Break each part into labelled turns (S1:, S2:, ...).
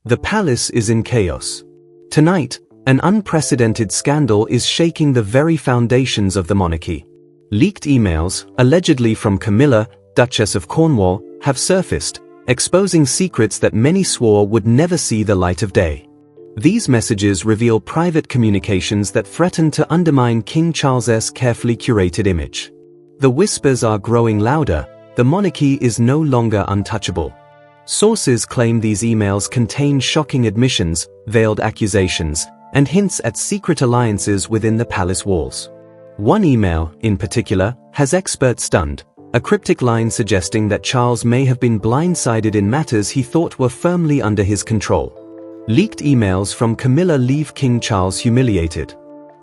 S1: The palace is in chaos. Tonight, an unprecedented scandal is shaking the very foundations of the monarchy. Leaked emails, allegedly from Camilla, Duchess of Cornwall, have surfaced, exposing secrets that many swore would never see the light of day. These messages reveal private communications that threaten to undermine King Charles's carefully curated image. The whispers are growing louder. The monarchy is no longer untouchable. Sources claim these emails contain shocking admissions, veiled accusations, and hints at secret alliances within the palace walls. One email, in particular, has experts stunned, a cryptic line suggesting that Charles may have been blindsided in matters he thought were firmly under his control. Leaked emails from Camilla leave King Charles humiliated.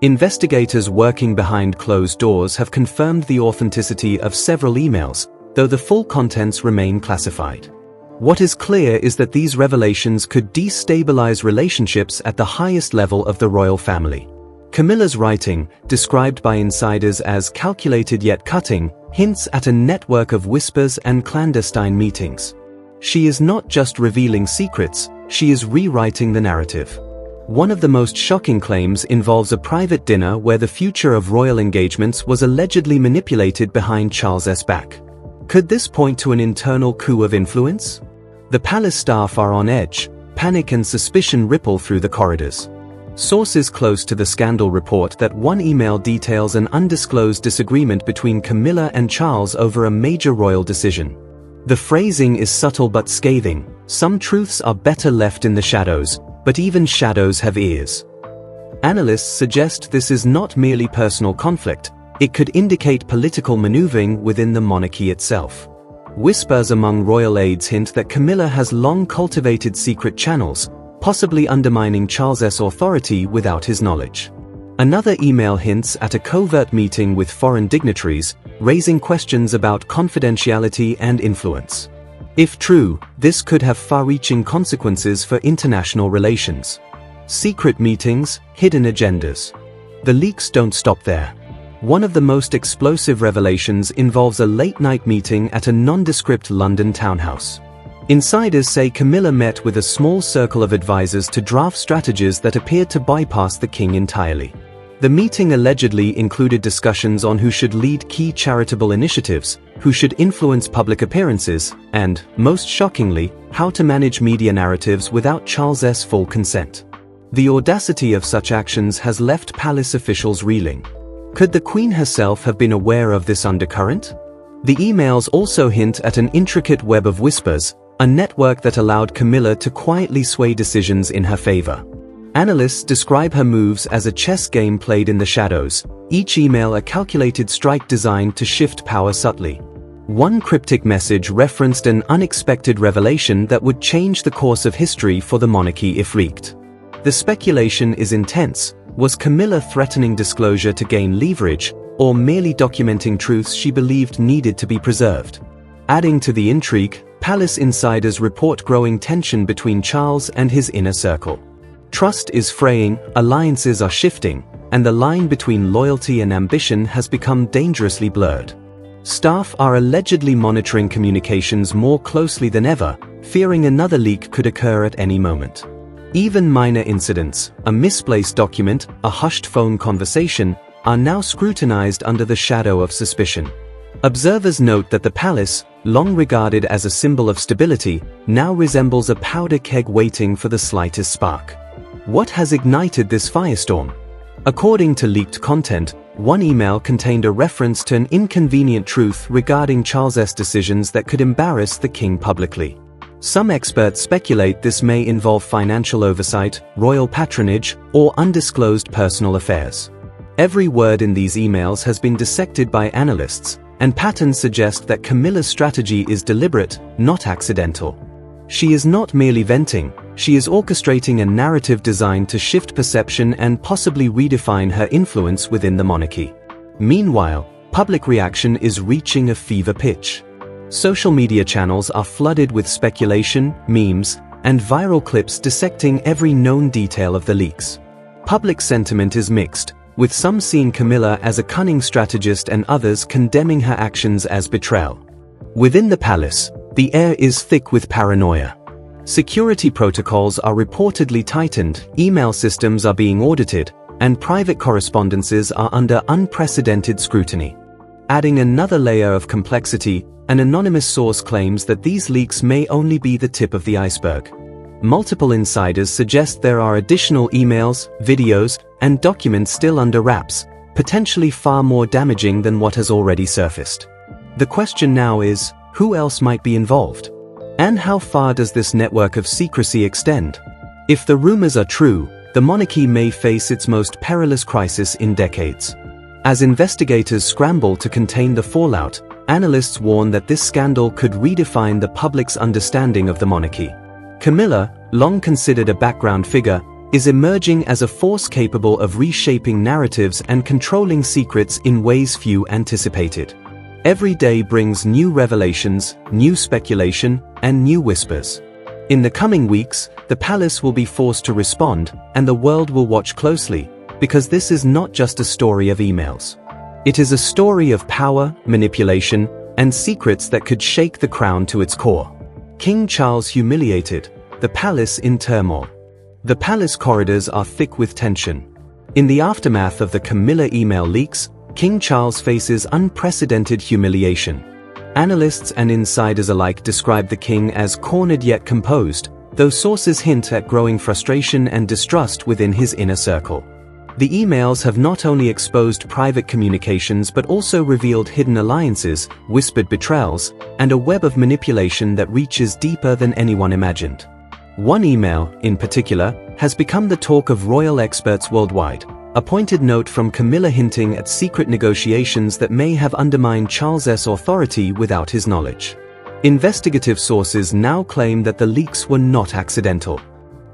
S1: Investigators working behind closed doors have confirmed the authenticity of several emails, though the full contents remain classified. What is clear is that these revelations could destabilize relationships at the highest level of the royal family. Camilla's writing, described by insiders as calculated yet cutting, hints at a network of whispers and clandestine meetings. She is not just revealing secrets, she is rewriting the narrative. One of the most shocking claims involves a private dinner where the future of royal engagements was allegedly manipulated behind Charles's back. Could this point to an internal coup of influence? The palace staff are on edge, panic and suspicion ripple through the corridors. Sources close to the scandal report that one email details an undisclosed disagreement between Camilla and Charles over a major royal decision. The phrasing is subtle but scathing. Some truths are better left in the shadows, but even shadows have ears. Analysts suggest this is not merely personal conflict, it could indicate political maneuvering within the monarchy itself. Whispers among royal aides hint that Camilla has long cultivated secret channels, possibly undermining Charles's authority without his knowledge. Another email hints at a covert meeting with foreign dignitaries, raising questions about confidentiality and influence. If true, this could have far-reaching consequences for international relations. Secret meetings, hidden agendas. The leaks don't stop there. One of the most explosive revelations involves a late-night meeting at a nondescript London townhouse. Insiders say Camilla met with a small circle of advisors to draft strategies that appeared to bypass the king entirely. The meeting allegedly included discussions on who should lead key charitable initiatives, who should influence public appearances, and, most shockingly, how to manage media narratives without Charles's full consent. The audacity of such actions has left palace officials reeling. Could the Queen herself have been aware of this undercurrent? The emails also hint at an intricate web of whispers, a network that allowed Camilla to quietly sway decisions in her favor. Analysts describe her moves as a chess game played in the shadows, each email a calculated strike designed to shift power subtly. One cryptic message referenced an unexpected revelation that would change the course of history for the monarchy if leaked. The speculation is intense. Was Camilla threatening disclosure to gain leverage, or merely documenting truths she believed needed to be preserved? Adding to the intrigue, palace insiders report growing tension between Charles and his inner circle. Trust is fraying, alliances are shifting, and the line between loyalty and ambition has become dangerously blurred. Staff are allegedly monitoring communications more closely than ever, fearing another leak could occur at any moment. Even minor incidents, a misplaced document, a hushed phone conversation, are now scrutinized under the shadow of suspicion. Observers note that the palace, long regarded as a symbol of stability, now resembles a powder keg waiting for the slightest spark. What has ignited this firestorm? According to leaked content, one email contained a reference to an inconvenient truth regarding Charles's decisions that could embarrass the king publicly. Some experts speculate this may involve financial oversight, royal patronage, or undisclosed personal affairs. Every word in these emails has been dissected by analysts, and patterns suggest that Camilla's strategy is deliberate, not accidental. She is not merely venting, she is orchestrating a narrative designed to shift perception and possibly redefine her influence within the monarchy. Meanwhile, public reaction is reaching a fever pitch. Social media channels are flooded with speculation, memes, and viral clips dissecting every known detail of the leaks. Public sentiment is mixed, with some seeing Camilla as a cunning strategist and others condemning her actions as betrayal. Within the palace, the air is thick with paranoia. Security protocols are reportedly tightened, email systems are being audited, and private correspondences are under unprecedented scrutiny. Adding another layer of complexity, an anonymous source claims that these leaks may only be the tip of the iceberg. Multiple insiders suggest there are additional emails, videos, and documents still under wraps, potentially far more damaging than what has already surfaced. The question now is, who else might be involved? And how far does this network of secrecy extend? If the rumors are true, the monarchy may face its most perilous crisis in decades. As investigators scramble to contain the fallout, analysts warn that this scandal could redefine the public's understanding of the monarchy. Camilla, long considered a background figure, is emerging as a force capable of reshaping narratives and controlling secrets in ways few anticipated. Every day brings new revelations, new speculation, and new whispers. In the coming weeks, the palace will be forced to respond, and the world will watch closely, because this is not just a story of emails. It is a story of power, manipulation, and secrets that could shake the crown to its core. King Charles humiliated, the palace in turmoil. The palace corridors are thick with tension. In the aftermath of the Camilla email leaks, King Charles faces unprecedented humiliation. Analysts and insiders alike describe the king as cornered yet composed, though sources hint at growing frustration and distrust within his inner circle. The emails have not only exposed private communications but also revealed hidden alliances, whispered betrayals, and a web of manipulation that reaches deeper than anyone imagined. One email, in particular, has become the talk of royal experts worldwide. A pointed note from Camilla hinting at secret negotiations that may have undermined Charles's authority without his knowledge. Investigative sources now claim that the leaks were not accidental.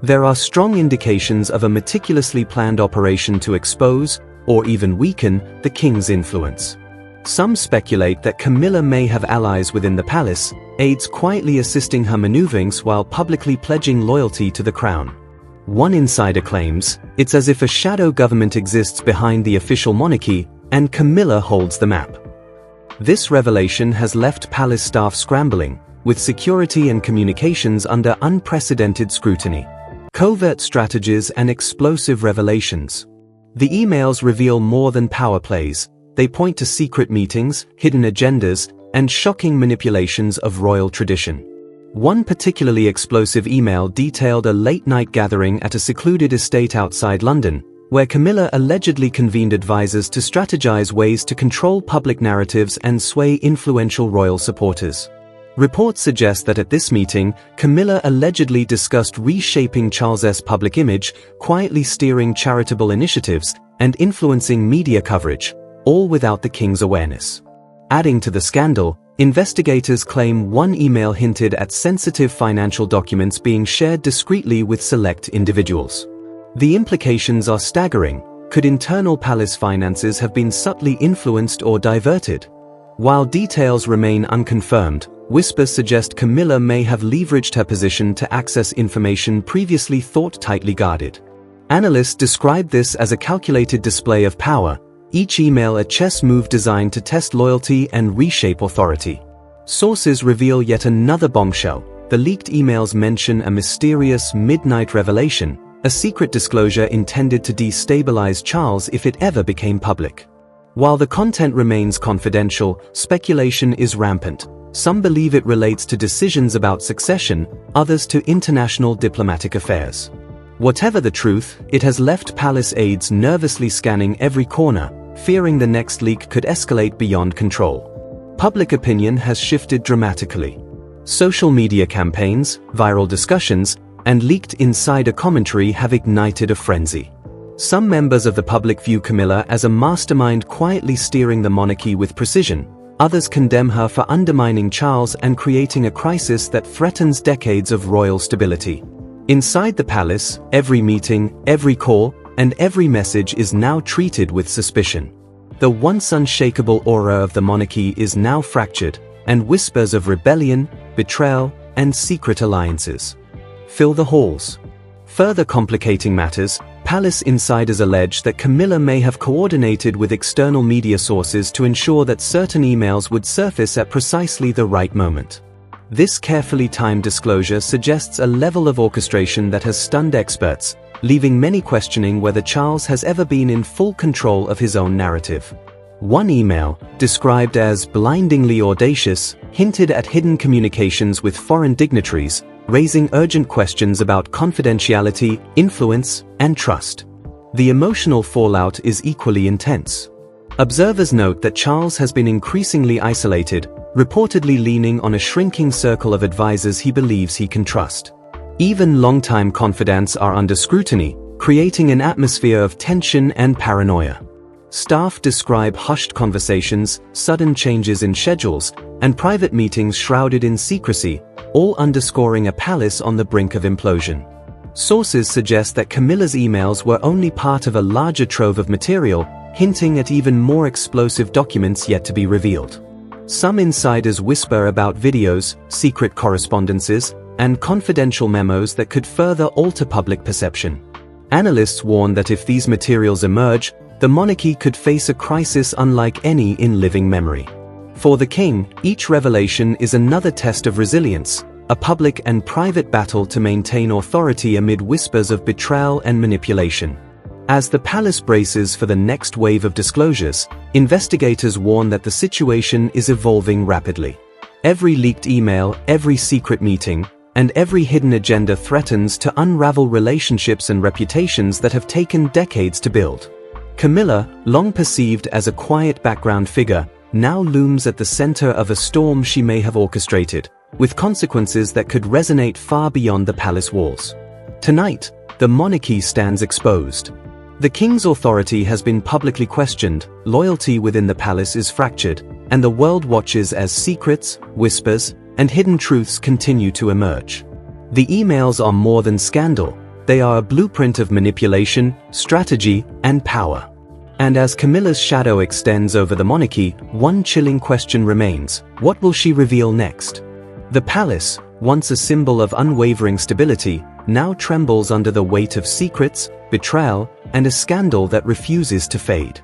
S1: There are strong indications of a meticulously planned operation to expose, or even weaken, the king's influence. Some speculate that Camilla may have allies within the palace, aides quietly assisting her maneuverings while publicly pledging loyalty to the crown. One insider claims, it's as if a shadow government exists behind the official monarchy, and Camilla holds the map. This revelation has left palace staff scrambling, with security and communications under unprecedented scrutiny. Covert strategies and explosive revelations. The emails reveal more than power plays. They point to secret meetings, hidden agendas, and shocking manipulations of royal tradition. One particularly explosive email detailed a late-night gathering at a secluded estate outside London, where Camilla allegedly convened advisors to strategize ways to control public narratives and sway influential royal supporters. Reports suggest that at this meeting, Camilla allegedly discussed reshaping Charles's public image, quietly steering charitable initiatives, and influencing media coverage, all without the king's awareness. Adding to the scandal, investigators claim one email hinted at sensitive financial documents being shared discreetly with select individuals. The implications are staggering. Could internal palace finances have been subtly influenced or diverted? While details remain unconfirmed, whispers suggest Camilla may have leveraged her position to access information previously thought tightly guarded. Analysts describe this as a calculated display of power, each email a chess move designed to test loyalty and reshape authority. Sources reveal yet another bombshell. The leaked emails mention a mysterious midnight revelation, a secret disclosure intended to destabilize Charles if it ever became public. While the content remains confidential, speculation is rampant. Some believe it relates to decisions about succession, others to international diplomatic affairs. Whatever the truth, it has left palace aides nervously scanning every corner, fearing the next leak could escalate beyond control. Public opinion has shifted dramatically. Social media campaigns, viral discussions, and leaked insider commentary have ignited a frenzy. Some members of the public view Camilla as a mastermind quietly steering the monarchy with precision. Others condemn her for undermining Charles and creating a crisis that threatens decades of royal stability. Inside the palace, every meeting, every call, and every message is now treated with suspicion. The once unshakable aura of the monarchy is now fractured, and whispers of rebellion, betrayal, and secret alliances fill the halls. Further complicating matters, palace insiders allege that Camilla may have coordinated with external media sources to ensure that certain emails would surface at precisely the right moment. This carefully timed disclosure suggests a level of orchestration that has stunned experts, leaving many questioning whether Charles has ever been in full control of his own narrative. One email, described as blindingly audacious, hinted at hidden communications with foreign dignitaries, raising urgent questions about confidentiality, influence, and trust. The emotional fallout is equally intense. Observers note that Charles has been increasingly isolated, reportedly leaning on a shrinking circle of advisors he believes he can trust. Even longtime confidants are under scrutiny, creating an atmosphere of tension and paranoia. Staff describe hushed conversations, sudden changes in schedules, and private meetings shrouded in secrecy, all underscoring a palace on the brink of implosion. Sources suggest that Camilla's emails were only part of a larger trove of material, hinting at even more explosive documents yet to be revealed. Some insiders whisper about videos, secret correspondences, and confidential memos that could further alter public perception. Analysts warn that if these materials emerge, the monarchy could face a crisis unlike any in living memory. For the king, each revelation is another test of resilience, a public and private battle to maintain authority amid whispers of betrayal and manipulation. As the palace braces for the next wave of disclosures, investigators warn that the situation is evolving rapidly. Every leaked email, every secret meeting, and every hidden agenda threatens to unravel relationships and reputations that have taken decades to build. Camilla, long perceived as a quiet background figure, now looms at the center of a storm she may have orchestrated, with consequences that could resonate far beyond the palace walls. Tonight, the monarchy stands exposed. The king's authority has been publicly questioned, loyalty within the palace is fractured, and the world watches as secrets, whispers, and hidden truths continue to emerge. The emails are more than scandal. They are a blueprint of manipulation, strategy, and power. And as Camilla's shadow extends over the monarchy, one chilling question remains: what will she reveal next? The palace, once a symbol of unwavering stability, now trembles under the weight of secrets, betrayal, and a scandal that refuses to fade.